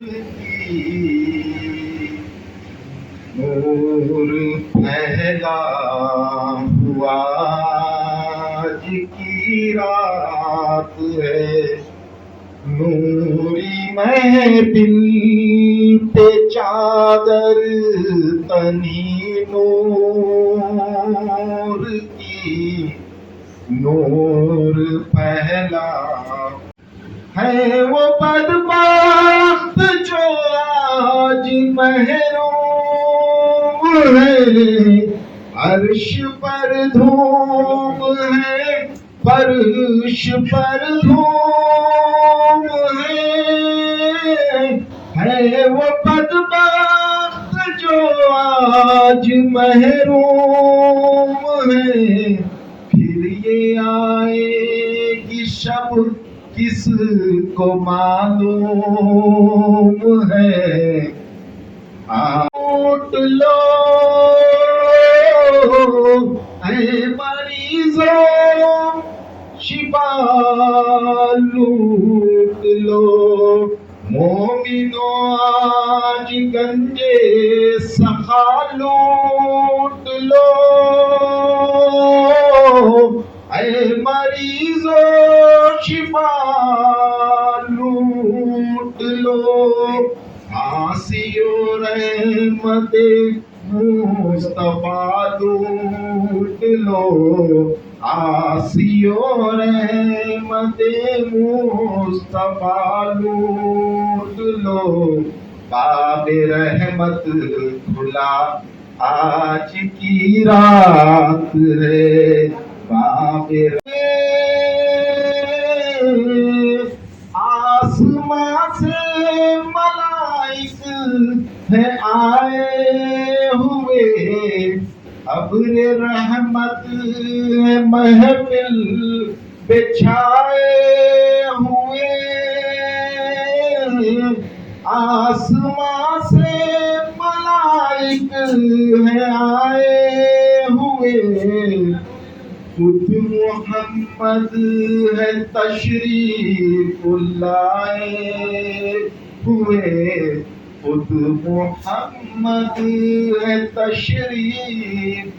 نور پھیلا ہوا آج کی رات ہے، نوری محفل پہ چادر تنی نور کی، نور پھیلا ہے وہ بدبخت جو آج محروم ہے، عرش پر دھوم ہے، فرش پر دھوم ہے وہ بدبخت جو آج محروم ہے، پھر یہ آئے گی شب کس کو معلوم ہے، لوٹ لو اے مریضوں شفا لوٹ لو، مومنوں آج گنجے سخا لوٹ لو، اے مریضوں شفا لوٹ لو، آسیو رحمت مصطفیٰ لوٹ لو، آسیو رحمت مصطفیٰ لوٹ لو، باب رحمت کھلا آج کی رات ہے، باب آسمان سے ملائک ہے آئے ہوئے، ابر رحمت ہے محفل بچھائے ہوئے، آسمان سے ملائک ہے آئے ہوئے، خود محمد ہے تشریف لائے ہوئے، خود محمد ہے تشریف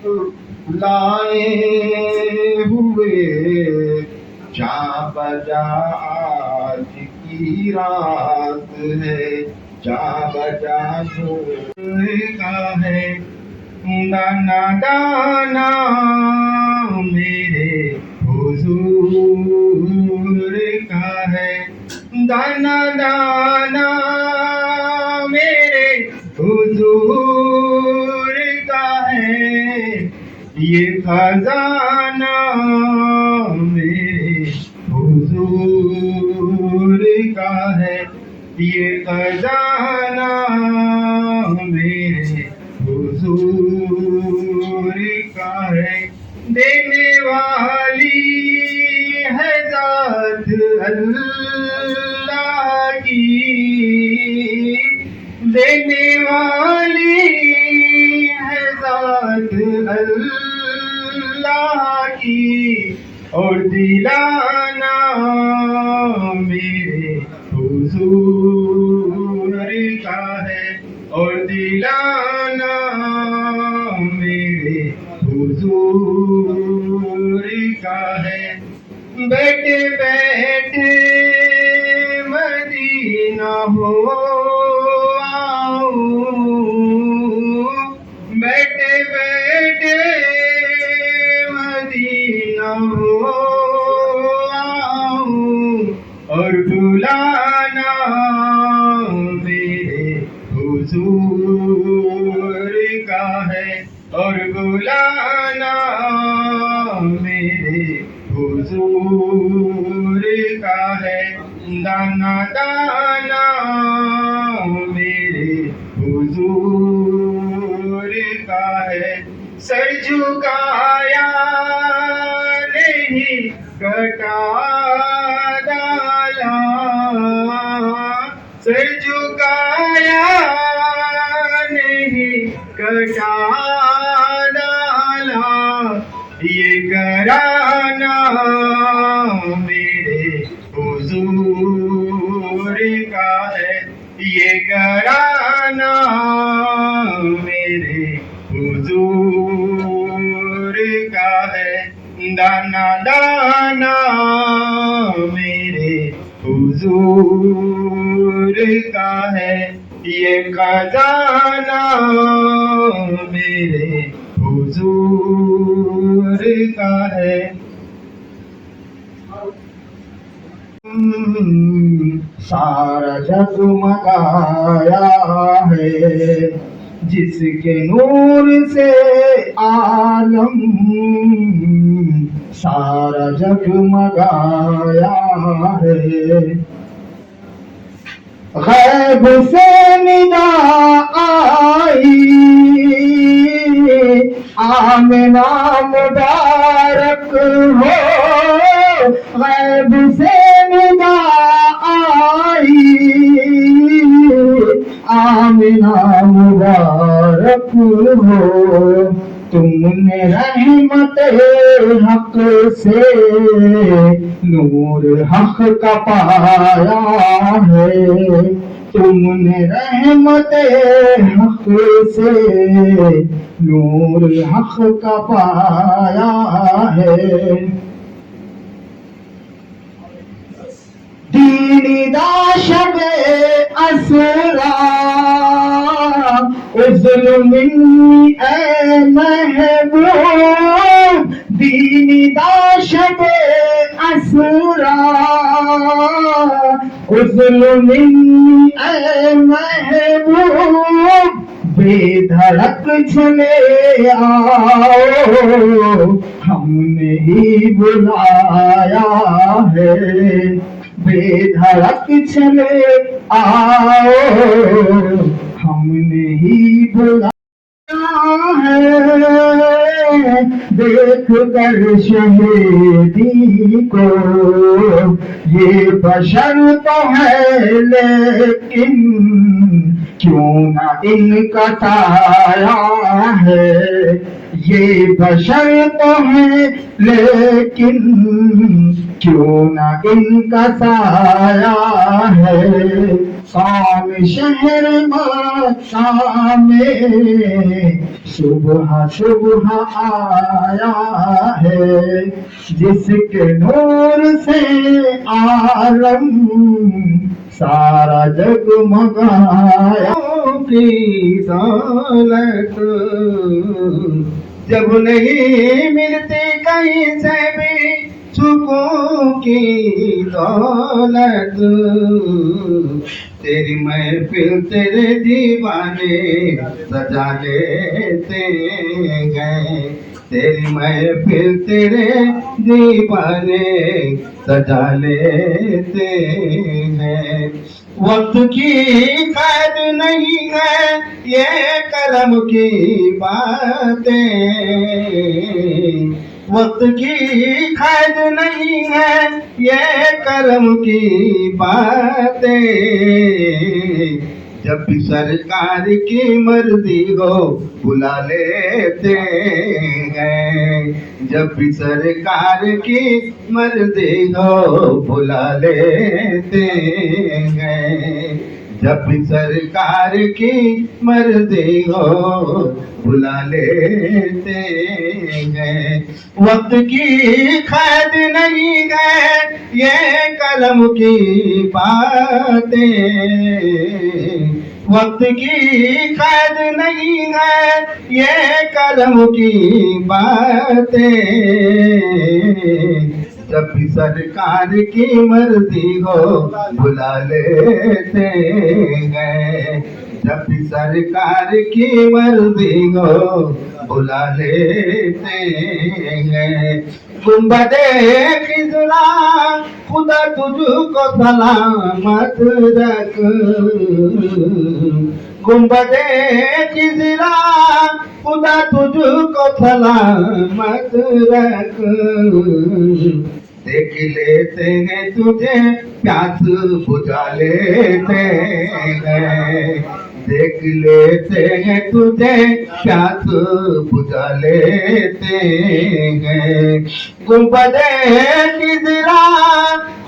لائے ہوئے، جاں بجا آج کی رات ہے، جاں بجا نور کا ہے، دانا دانا میرے حضور کا ہے، دانا دانا میرے حضور کا ہے، یہ خزانہ میرے حضور کا ہے، یہ خزانہ میرے حضور کا ہے، دینے والی ہے ذات اللہ کی، دینے والی ہے ذات اللہ کی، اور دلانا میرے حضور کا ہے، اور دلانا میرے حضور کا ہے، بیٹھے بیٹھے مدینہ ہو آؤ، بیٹھے بیٹھے مدینہ ہو آؤ، اور بلانا میرے حضور کا ہے، اور بلانا میرے حضور کا ہے، دانا دانا میرے حضور کا ہے، سر جھکایا نہیں کٹا ڈالا، سر جھکایا نہیں کٹا ڈالا، یہ گھرانہ میرے حضور کا ہے، یہ گھرانہ میرے حضور کا ہے، دانا دانا میرے حضور کا ہے، یہ خزانہ میرے حضور کا ہے۔ سارا جگمگایا ہے جس کے نور سے عالم، سارا جگمگایا ہے۔ غیب سے ندا آئی آمنہ مبارک ہو، غیب سے ندا آئی آمنہ مبارک ہو، تم نے رحمت حق سے نور حق کا پایا ہے، تم نے رحمت حق سے نور حق کا پایا ہے۔ دینی دا شب اسرا عذر منی اے محبوب، دینی دا شب اسرا عذر منی اے محبوب، بے دھڑک چلے آؤ ہم نے ہی بلایا ہے، بے دھڑک چلے آؤ ہم نے ہی بلایا ہے، دیکھ کر شہیدی کو یہ بشر تو ہے لیکن کیوں نہ ان کا سایہ ہے، یہ بشر تو ہے لیکن کیوں نہ ان کا سایہ ہے۔ کون شہر مکہ میں صبح صبح آیا ہے، جس کے نور سے عالم سارا جگمگایا کی دولت، جب نہیں ملتی کہیں سے بھی سکون کی دولت، تیری محفل تیرے دیوانے سجا لیتے ہیں، تیری محفل تیرے دیوانے سجا لیتے ہیں۔ وقت کی قید نہیں ہے یہ کرم کی باتیں، وقت کی قید نہیں ہے یہ کرم کی باتیں، جب بھی سرکار کی مرضی ہو بلا لیتے ہیں، جب بھی سرکار کی مرضی ہو بلا لیتے ہیں، جب بھی سرکار کی مرضی ہو بلا لیتے ہیں۔ وقت کی قید نہیں ہے یہ قلم کی باتیں، وقت کی قید نہیں ہے یہ قلم کی باتیں، جب بھی سرکار کی مرضی ہو بلا لیتے ہیں، جب بھی سرکار کی مرضی ہو بلا لیتے ہیں۔ گنبد خضرا خدا تجھ کو سلامت رکھ، گنبد خضرا خدا تجھ کو سلامت رکھ، دیکھ لیتے ہیں تجھے پیاس بجھا لیتے ہیں، دیکھ لیتے ہیں تجھے پیاس بجھا لیتے ہیں۔ گنبد خضرا